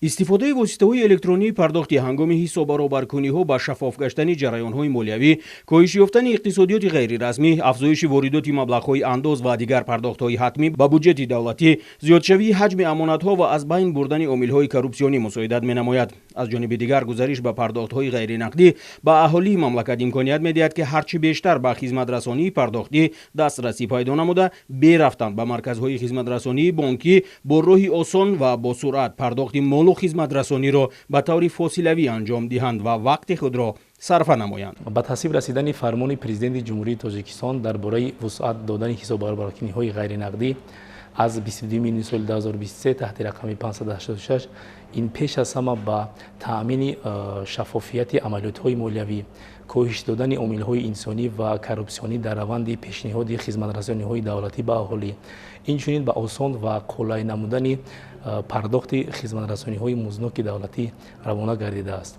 استفاده واسطه‌های الکترونی پرداختی هنگام حساب‌برابرکنی‌ها با شفاف گشتن جریان‌های مالیوی، کاهش یافتن اقتصادیات غیر رسمی، افزایش واردات مبلغ‌های انداز و دیگر پرداخت‌های حتمی به بودجت دولتی، زیادشوی حجم امانت‌ها و از بین بردن عامل‌های کورپسیونی مساعدت می‌نماید. از جانب دیگر گزارش به پرداخت‌های غیر نقدی به اهالی مملکت امکانیت می‌دهد که هرچی بیشتر به خدمت‌رسانی پرداختی دسترسی پیدا نموده، بی رفتن به مرکزهای خدمت‌رسانی بانکی با راهی آسان و با سرعت پرداخت مال و خدمت‌رسانی را به طور فاصلوی انجام دهند و وقت خود را صرف نمایند. با تصویب رسیدن فرمان پرزیدنت جمهوری تاجیکستان درباره وسعت دادن حساب‌برابرکنی‌های غیر نقدی از 22 سال 2023 تحت رقم 586 این پیش از همه با تأمین شفافیت عملیات‌های مالیوی، کاهش دادن عامل‌های انسانی و کورپسیونی در روند پیشنهاد خدمت‌رسانی‌های دولتی به اهالی، اینچنین به آسان و کولای نمودن پرداخت خدمت‌رسانی‌های مزنوک دولتی روانه گردیده است.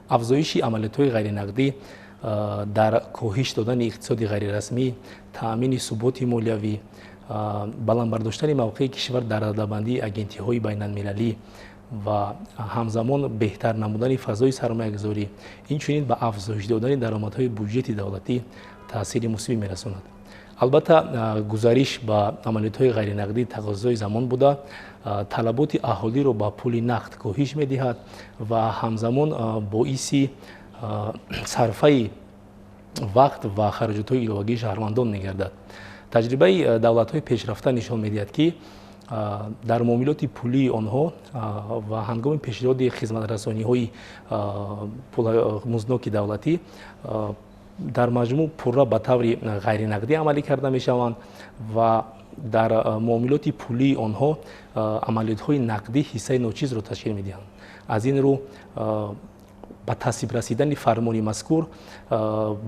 افزایش عملیات‌های غیر نقدی در کاهش دادن اقتصاد غیر رسمی، تأمین ثبات مالیوی، بلند برداشتن موقع کشور در رده‌بندی آگنتی‌های بین‌المللی و همزمان بهتر نمودن فضای سرمایه‌گذاری، اینچنین به افزایش دادن درآمدهای بودجت دولتی تأثیر مثبت می‌رساند. البته گزارش با عملیات‌های غیر نقدی تقاضای زمان بوده، طلبات اهالی را با پول نقد کاهش می‌دهد و همزمان باعث صرفه وقت و خرجات‌های الهاگی شهروندان می‌گردد. تجربه دولت‌های پیشرفته نشان می‌دهد که در معاملات پولی آنها و هنگام پیشنهاد خدمت‌رسانی‌های مزنوک دولتی در مجموع پورا به طور غیر نقدی عملی کرده می‌شوند و در معاملات پولی آنها عملیات‌های نقدی حصه ناچیز را تشکیل می‌دهند. از این رو با تصویب رسیدن فرمان مذکور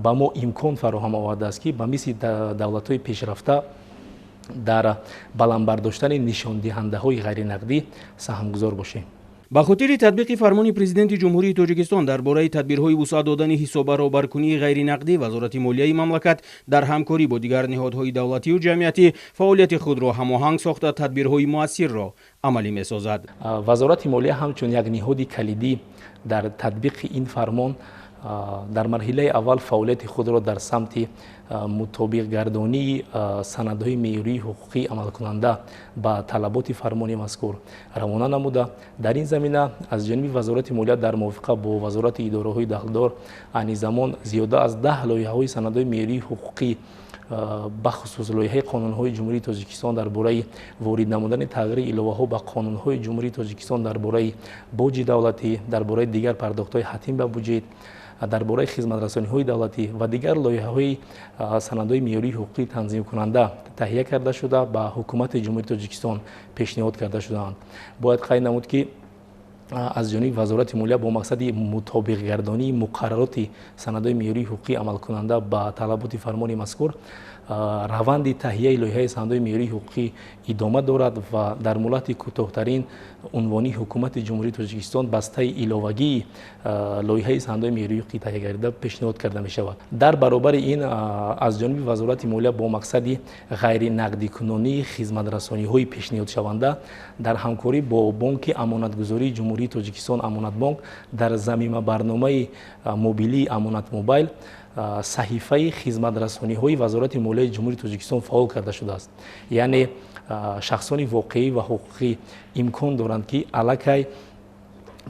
به ما امکان فراهم آورده است که به مثل دولت‌های پیشرفته در بلند برداشتن نشان دهنده‌های غیر نقدی سهمگذار باشیم. به خاطر تطبیق فرمان پرزیدنت جمهوری تاجیکستان درباره تدبیرهای وسعت دادن حساب‌برابرکنی غیر نقدی، وزارت مالیه مملکت در همکاری با دیگر نهادهای دولتی و جمعیتی فعالیت خود را هماهنگ ساخته تدبیرهای مؤثر را عملی می‌سازد. وزارت مالیه همچون یک نهاد کلیدی در تطبیق این فرمان در مرحله اول فعالیت خود را در سمت مطابق گردانی سندهای معیاری حقوقی عمل کننده با طلبات فرمان مذکور روانه نموده. در این زمینه از جانب وزارت مالیه در موافقه با وزارت اداره‌های دخلدار آن زمان زیاده از 10 لایحه‌های سندهای معیاری حقوقی بخصوص لایحه قانون‌های جمهوری تاجیکستان درباره وارد نمودن تغییر الهه‌ها به قانون‌های جمهوری تاجیکستان درباره باج دولتی، درباره دیگر پرداخت‌های حتمی به بودجت، درباره خدمت‌رسانی‌های دولتی و دیگر لایحه‌های سندهای معیاری حقوقی تنظیم کننده تهیه کرده شده به حکومت جمهوری تاجیکستان پیشنهاد کرده شده‌اند. باید قید نمود که از جانب وزارت مالیه با مقصد مطابق گردانی مقررات سندهای معیاری حقوقی عمل کننده با طلبات فرمان مذکور روند تهیه لایحه سندهای معیاری حقوقی ادامه دارد و در مدت کوتاه‌ترین عنوانی حکومت جمهوری تاجیکستان بسته علاوگی لایحه سندهای معیاری حقوقی تهیه گردیده پیشنهاد کرده می شود. در برابر این از جانب وزارت مالیه با مقصد غیر نقدی کنونی خدمت‌رسانی‌های پیشنهاد شونده در همکاری با بانک امانتگذاری جمهوری تاجیکستان امانت بانک در زمینه برنامه موبیلی امانت موبایل صحیفه خدمت‌رسانی‌های وزارت مالیه جمهوری تاجیکستان فعال کرده شده است. یعنی شخصان واقعی و حقوقی امکان دارند که علاقه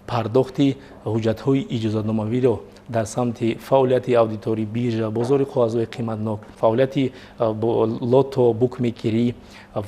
پرداخت حجت‌های اجازه‌ناموی را در سمت فعالیت اودیتوری بیرژه، بازار کاغذهای قیمتناک، فعالیت لاتو بوکمیکری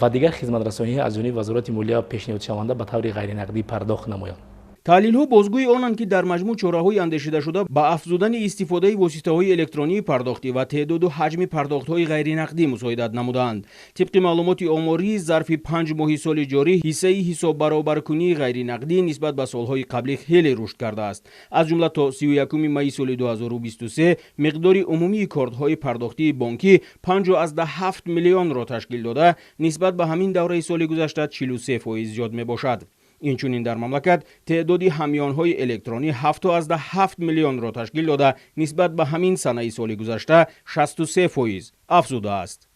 و دیگر خدمت‌رسانی‌های از جانب وزارت مالیه پیشنهاد شونده به طور غیر نقدی پرداخت نمایند. تحلیل‌ها بازگوی آنند که در مجموع چاره‌های اندیشیده شده با افزودن استفاده واسطه‌های الکترونی پرداختی و تعداد و حجم پرداخت‌های غیر نقدی مساعدت نمودند. طبق معلومات آماری ظرف 5 ماه سال جاری حصه حساب برابرکنی غیر نقدی نسبت به سال‌های قبلی خیلی رشد کرده است. از جمله تا 31 می سال 2023 مقدار عمومی کارت‌های پرداختی بانکی 5.7 میلیون را تشکیل داده، نسبت به همین دوره سال گذشته 43% زیاد میباشد. اینچنین در مملکت تعداد همیان‌های الکترونی 7.7 میلیون را تشکیل داده، نسبت به همین سنه سال گذشته 63% افزوده است.